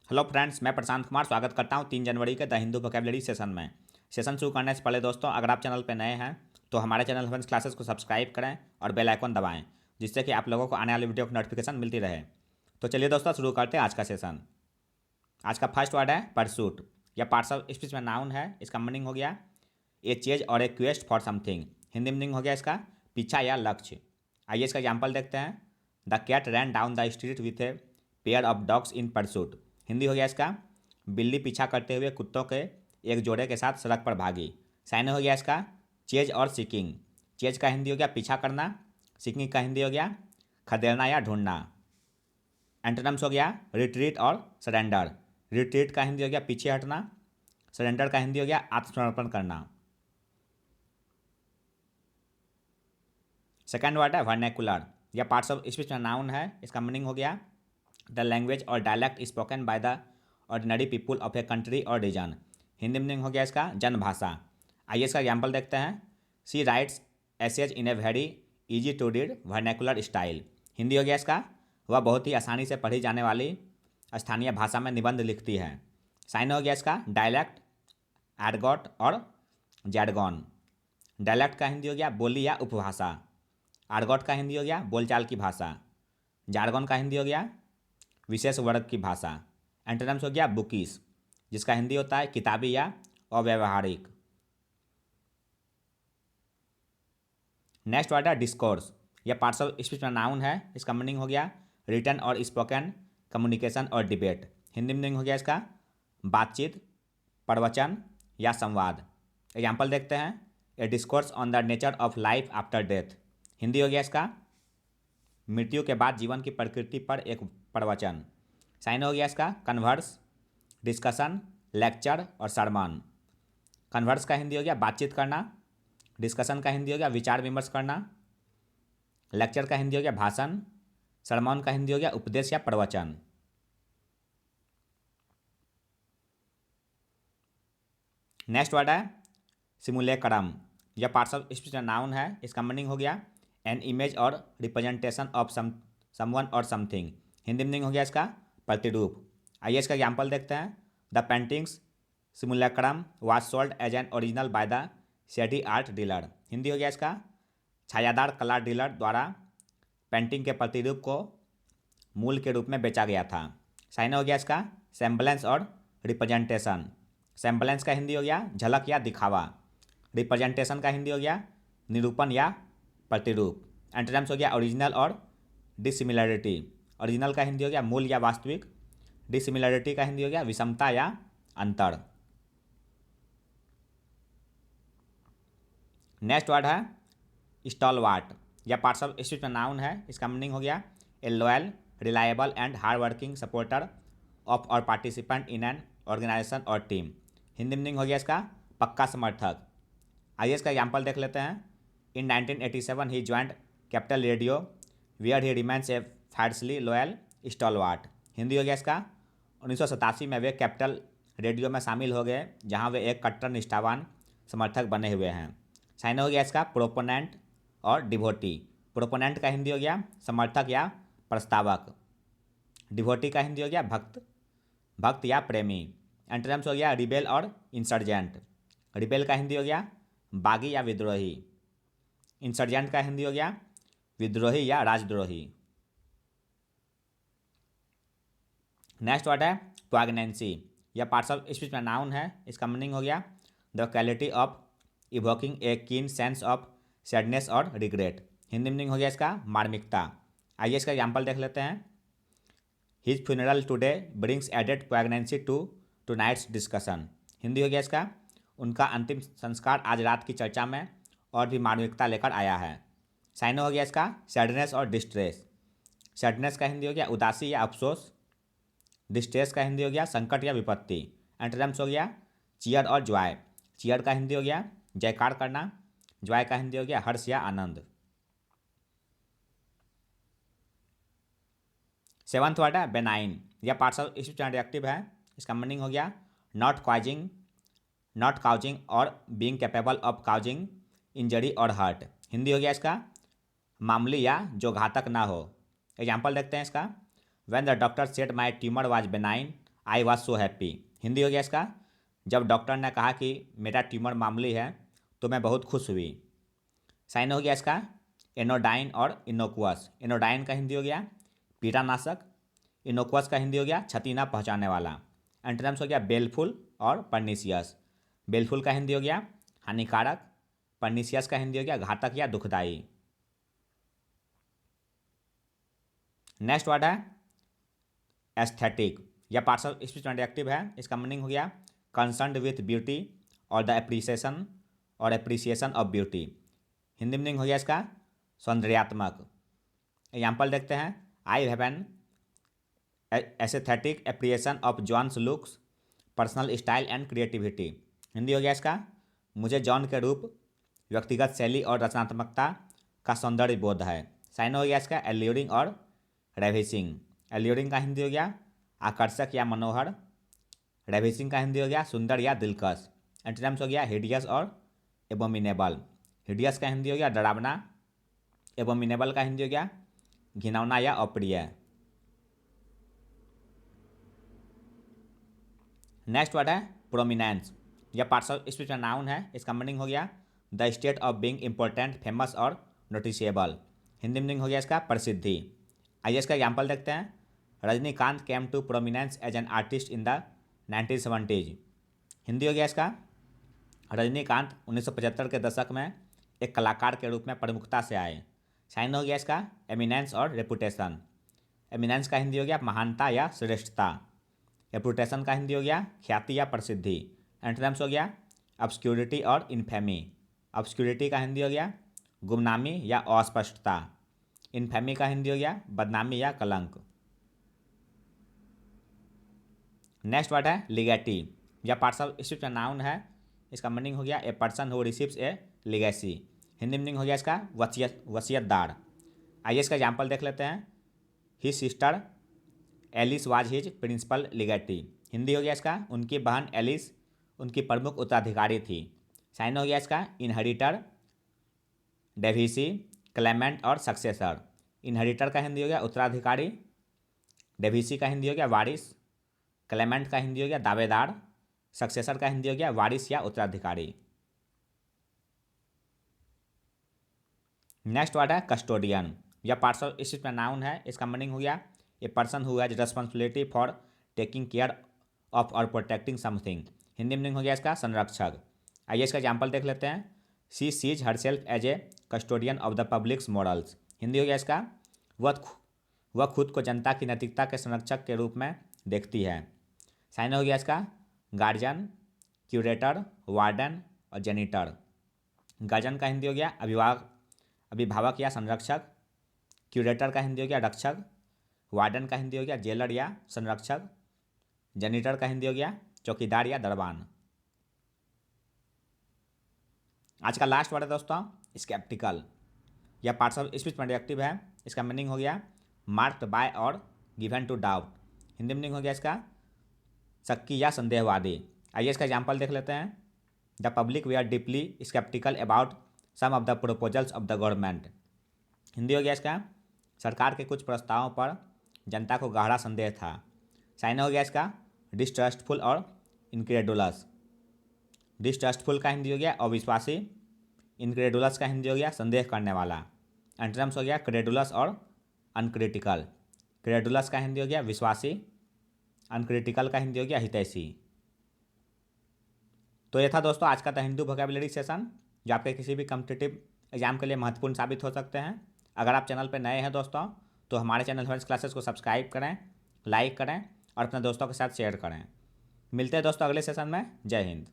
Hello friends, मैं प्रशांत कुमार स्वागत करता हूं 3 जनवरी के द हिंदू वोकैबुलरी सेशन में। सेशन शुरू करने से पहले दोस्तों, अगर आप चैनल पर नए हैं तो हमारे चैनल हेवंस क्लासेस को सब्सक्राइब करें और बेल आइकन दबाएं, जिससे कि आप लोगों को आने वाली वीडियो की नोटिफिकेशन मिलती रहे। तो चलिए दोस्तों, शुरू करते हैं आज का सेशन। आज का फर्स्ट वर्ड है परसूट। यह पार्ट्स ऑफ स्पीच में नाउन है। इसका मीनिंग हो गया ए चेज और a quest for something. Hindi meaning हो गया इसका पीछा या लक्ष्य। आइए इसका एग्जाम्पल देखते हैं। The cat ran down the street with a pair of dogs in pursuit. Hindi हो गया इसका बिल्ली पीछा करते हुए कुत्तों के एक जोड़े के साथ सड़क पर भागी। साइन हो गया इसका चेज और सीकिंग। चेज का हिंदी हो गया पीछा करना। सीकिंग का हिंदी हो गया खदेड़ना या ढूंढना। एंटोनिम्स हो गया रिट्रीट और सरेंडर। रिट्रीट का हिंदी हो गया पीछे हटना। सरेंडर का हिंदी हो गया आत्मसमर्पण करना। सेकेंड वर्ड है वर्नैकुलर। यह पार्ट्स ऑफ स्पीच में नाउन है। इसका मीनिंग हो गया द लैंग्वेज और dialect spoken by the ordinary people of a country और रीजन। हिंदी मीनिंग हो गया इसका जनभाषा। आइए इसका एग्जाम्पल देखते हैं। She writes essays in a very easy to read vernacular style. Hindi हो गया इसका वह बहुत ही आसानी से पढ़ी जाने वाली स्थानीय भाषा में निबंध लिखती है। साइन हो गया इसका डायलैक्ट, एडगॉट और जैडगॉन। डायलैक्ट का हिंदी हो गया बोली या उपभाषा। आर्गॉट का हिंदी हो गया बोलचाल की भाषा। जार्गन का हिंदी हो गया विशेष वर्ग की भाषा। एंटोनिम्स हो गया बुकीस, जिसका हिंदी होता है किताबी या अव्यावहारिक। नेक्स्ट वर्ड है डिस्कोर्स। यह पार्ट्स ऑफ स्पीच में नाउन है। इसका मीनिंग हो गया रिटन और स्पोकन कम्युनिकेशन और डिबेट। हिंदी मीनिंग हो गया इसका बातचीत, प्रवचन या संवाद। एग्जाम्पल देखते हैं। A discourse on the nature of life after death. Hindi हो गया इसका मृत्यु के बाद जीवन की प्रकृति पर एक प्रवचन। साइन हो गया इसका कन्वर्स, डिस्कशन, लेक्चर और सरमन। कन्वर्स का हिंदी हो गया बातचीत करना। डिस्कशन का हिंदी हो गया विचार विमर्श करना। लेक्चर का हिंदी हो गया भाषण। सरमन का हिंदी हो गया उपदेश या प्रवचन। नेक्स्ट वर्ड है सिमुलेक्रम। यह पार्ट्स ऑफ स्पीच का नाउन है। इसका मीनिंग हो गया एन इमेज और रिप्रेजेंटेशन ऑफ समवन और समथिंग। हिंदी मीनिंग हो गया इसका प्रतिरूप। आइए इसका एग्जाम्पल देखते हैं। The painting's simulacrum was sold as an original by the shady art dealer. Hindi हो गया इसका छायादार कला डीलर द्वारा पेंटिंग के प्रतिरूप को मूल के रूप में बेचा गया था। साइन हो गया इसका सेम्बलेंस और रिप्रेजेंटेशन। सेम्बलेंस का हिंदी हो गया झलक या दिखावा। रिप्रेजेंटेशन का हिंदी हो गया निरूपण या प्रतिरूप। एंटोनिम्स हो गया ओरिजिनल और डिसिमिलरिटी। ओरिजिनल का हिंदी हो गया मूल या वास्तविक। डिसिमिलरिटी का हिंदी हो गया विषमता या अंतर। नेक्स्ट वर्ड है स्टॉलवार्ट। यह पार्ट्स ऑफ स्पीच में नाउन है। इसका मीनिंग हो गया a loyal, reliable and hard working supporter of or participant in an organisation or team. Hindi meaning हो गया इसका पक्का समर्थक। आइए इसका एग्जाम्पल देख लेते हैं। In 1987 he joined Capital Radio where he remains a fiercely loyal stalwart. Hindi हो गया इसका 1987 में वे कैपिटल रेडियो में शामिल हो गए, जहां वे एक कट्टर निष्ठावान समर्थक बने हुए हैं। साइन हो गया इसका प्रोपोनेंट और डिवोटी। प्रोपोनेंट का हिंदी हो गया समर्थक या प्रस्तावक। डिवोटी का हिंदी हो गया भक्त, भक्त या प्रेमी। एंटोनिम्स हो गया रिबेल और इंसर्जेंट। रिबेल का हिंदी हो गया बागी या विद्रोही। इंसर्जेंट का हिंदी हो गया विद्रोही या राजद्रोही। नेक्स्ट वर्ड है प्रेगनेंसी। यह पार्ट्स ऑफ स्पीच में नाउन है। इसका मीनिंग हो गया द क्वालिटी ऑफ इवोकिंग ए कीन सेंस ऑफ सैडनेस और रिग्रेट। हिंदी मीनिंग हो गया इसका मार्मिकता। आइए इसका एग्जाम्पल देख लेते हैं। His funeral today brings added poignancy to tonight's discussion. Hindi हो गया इसका उनका अंतिम संस्कार आज रात की चर्चा में और भी मानविकता लेकर आया है। साइन हो गया इसका सैडनेस और डिस्ट्रेस। सैडनेस का हिंदी हो गया उदासी या अफसोस। डिस्ट्रेस का हिंदी हो गया संकट या विपत्ति। एंटोनिम्स हो गया चीयर और जॉय। चीयर का हिंदी हो गया जयकार करना। जॉय का हिंदी हो गया हर्ष या आनंद। सेवंथ वर्ड है बेनाइन। यह पार्ट्स ऑफ स्पीच एडजेक्टिव है। इसका मीनिंग हो गया नॉट काउजिंग और being capable of causing injury और हर्ट। हिंदी हो गया इसका मामूली या जो घातक ना हो। एग्जाम्पल देखते हैं इसका। When the doctor said my tumour was benign I was so happy. Hindi हो गया इसका, जब डॉक्टर ने कहा कि मेरा ट्यूमर मामूली है तो मैं बहुत खुश हुई। साइन हो गया इसका एनोडाइन और इनोकुअस। एनोडाइन का हिंदी हो गया कीटानाशक, इनोकुअस का हिंदी हो गया क्षति न पहुंचाने वाला। एंटोनिम्स हो गया बेलफुल और परनीसियस। बेलफुल का हिंदी हो गया हानिकारक, परनीसियस का हिंदी हो गया घातक या दुखदाई। नेक्स्ट वर्ड है एस्थेटिक या पार्ट्स ऑफ स्पीच एडजेक्टिव है। इसका मीनिंग हो गया कंसर्न्ड विथ ब्यूटी और the appreciation of beauty. Hindi meaning हो गया इसका सौंदर्यात्मक। एग्जाम्पल देखते हैं, I have an aesthetic appreciation of John's looks, personal style and creativity. Hindi हो गया इसका मुझे जॉन के रूप, व्यक्तिगत शैली और रचनात्मकता का सौंदर्य बोध है। साइन हो गया इसका एल्यूरिंग और रेविसिंग। एल्यूरिंग का हिंदी हो गया आकर्षक या मनोहर, रेविसिंग का हिंदी हो गया सुंदर या दिलकश। एंटोनिम्स हो गया हिडियस और एबोमिनेबल। हिडियस का हिंदी हो गया डरावना, एबोमिनेबल का हिंदी हो गया घिनौना या अप्रिय। नेक्स्ट वर्ड है प्रोमिनेंस या पार्ट्स ऑफ स्पीच नाउन है। इसका मीनिंग हो गया the state of being important, famous और नोटिसेबल। हिंदी मीनिंग हो गया इसका प्रसिद्धि। आइए इसका एग्जाम्पल देखते हैं, Rajinikanth came to prominence as an artist in the 1970s। Hindi हो गया इसका रजनीकांत 1975 के दशक में एक कलाकार के रूप में प्रमुखता से आए। साइन हो गया इसका एमिनेंस और रेपुटेशन। एमिनेंस का हिंदी हो गया महानता या श्रेष्ठता, रेपुटेशन का हिंदी हो गया ख्याति या प्रसिद्धि। एंटोनिम्स हो गया ऑब्सक्यूरिटी और इन्फेमी। ऑब्सक्यूरिटी का हिंदी हो गया गुमनामी या अस्पष्टता, इन्फेमी का हिंदी हो गया बदनामी या कलंक। नेक्स्ट वर्ड है लिगेटी या पार्ट्स ऑफ स्पीच नाउन है। इसका मीनिंग हो गया a person who receives A legacy. Hindi meaning हो गया इसका वसीयतदार। आइए इसका एग्जाम्पल देख लेते हैं, he sister Alice was his principal legatee. Hindi हो गया इसका उनकी बहन एलिस उनकी प्रमुख उत्तराधिकारी थी। साइन हो गया इसका इनहेरिटर, डेविसी, क्लेमेंट और सक्सेसर। इनहेरिटर का हिंदी हो गया उत्तराधिकारी, डेविसी का हिंदी हो गया वारिस, क्लेमेंट का हिंदी हो गया दावेदार, सक्सेसर का हिंदी हो गया वारिस या उत्तराधिकारी। नेक्स्ट वर्ड है कस्टोडियन या पार्ट्स ऑफ स्पीच नाउन है। इसका मीनिंग हो गया a person who has responsibility for taking care of और प्रोटेक्टिंग समथिंग। हिंदी मीनिंग हो गया इसका संरक्षक। आइए इसका एग्जाम्पल देख लेते हैं, she sees herself as a custodian of the public's morals. Hindi हो गया इसका वह खुद को जनता की नैतिकता के संरक्षक के रूप में देखती है। साइन हो गया इसका गार्जियन, क्यूरेटर, वार्डन और जेनिटर। गार्जियन का हिंदी हो गया अभिभावक या संरक्षक, क्यूरेटर का हिंदी हो गया रक्षक, वार्डन का हिंदी हो गया जेलर या संरक्षक, जेनिटर का हिंदी हो गया चौकीदार या दरबान। आज का लास्ट वर्ड है दोस्तों स्केप्टिकल या पार्ट्स ऑफ स्पीच एडजेक्टिव है। इसका मीनिंग हो गया मार्क्ड बाय और given to doubt. Hindi meaning हो गया इसका शक्की या संदेहवादी। आइए इसका एग्जाम्पल देख लेते हैं, the public we are deeply sceptical about some of the proposals of the government. Hindi हो गया इसका सरकार के कुछ प्रस्तावों पर जनता को गहरा संदेह था। साइन हो गया इसका डिस्ट्रस्टफुल और इनक्रेडुलस। डिस्ट्रस्टफुल का हिंदी हो गया अविश्वासी, इनक्रेडुलस का हिंदी हो गया संदेह करने वाला। एंटोनिम्स हो गया क्रेडुलस और अनक्रिटिकल। क्रेडुलस का हिंदी हो गया विश्वासी, अनक्रिटिकल का हिंदी हो गया हितैषी। तो ये था दोस्तों आज का द हिंदू वोकैबुलरी सेशन, जो आपके किसी भी कॉम्पिटिटिव एग्जाम के लिए महत्वपूर्ण साबित हो सकते हैं। अगर आप चैनल पर नए हैं दोस्तों तो हमारे चैनल हेल्थ क्लासेस को सब्सक्राइब करें, लाइक करें और अपने दोस्तों के साथ शेयर करें। मिलते हैं दोस्तों अगले सेशन में। जय हिंद।